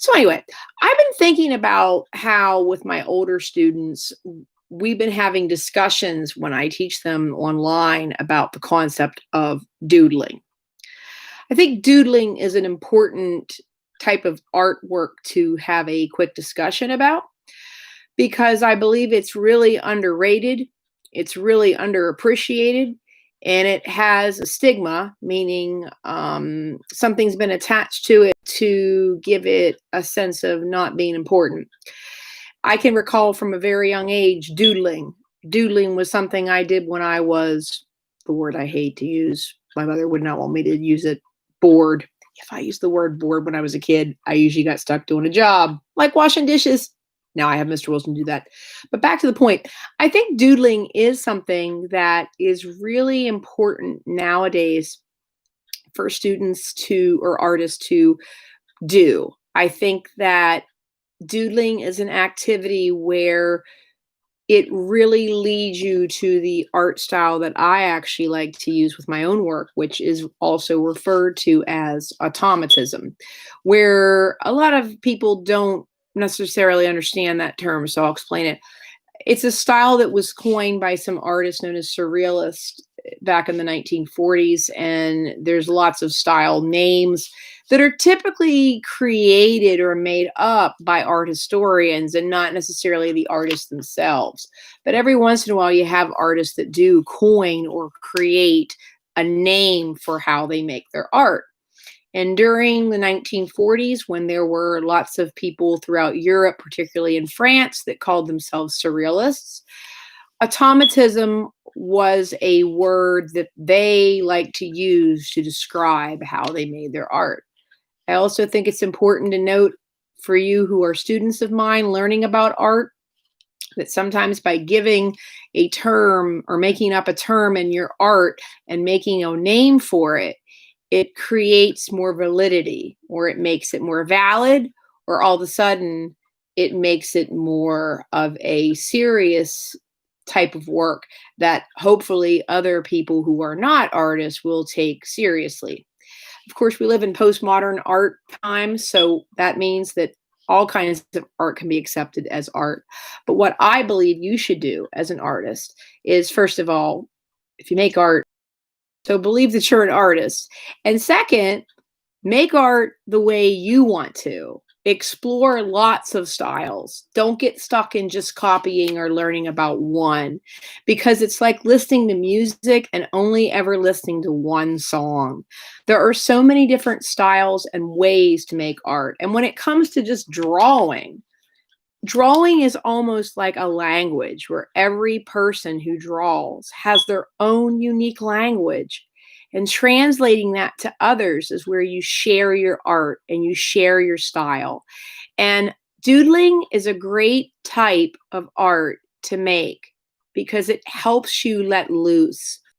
So anyway, I've been thinking about how with my older students, we've been having discussions when I teach them online about the concept of doodling. I think doodling is an important type of artwork to have a quick discussion about because I believe it's really underrated, it's really underappreciated, and it has a stigma, meaning something's been attached to it to give it a sense of not being important. I can recall from a very young age doodling. Doodling was something I did when I was, the word I hate to use, my mother would not want me to use it, bored. If I used the word bored when I was a kid, I usually got stuck doing a job like washing dishes. Now I have Mr. Wilson do that. But back to the point, I think doodling is something that is really important nowadays for students to or artists to do. I think that doodling is an activity where it really leads you to the art style that I actually like to use with my own work, which is also referred to as automatism, where a lot of people don't necessarily understand that term. So I'll explain it. It's a style that was coined by some artists known as surrealists back in the 1940s, and there's lots of style names that are typically created or made up by art historians and not necessarily the artists themselves. But every once in a while, you have artists that do coin or create a name for how they make their art. And during the 1940s, when there were lots of people throughout Europe, particularly in France, that called themselves surrealists, automatism was a word that they like to use to describe how they made their art. I also think it's important to note for you who are students of mine learning about art that sometimes by giving a term or making up a term in your art and making a name for it, it creates more validity or it makes it more valid, or all of a sudden it makes it more of a serious type of work that hopefully other people who are not artists will take seriously. Of course, we live in postmodern art times, so that means that all kinds of art can be accepted as art. But what I believe you should do as an artist is, first of all, if you make art, so believe that you're an artist. And second, make art the way you want to. Explore lots of styles. Don't get stuck in just copying or learning about one, because it's like listening to music and only ever listening to one song. There are so many different styles and ways to make art. And when it comes to just drawing is almost like a language where every person who draws has their own unique language. And translating that to others is where you share your art and you share your style. And doodling is a great type of art to make because it helps you let loose.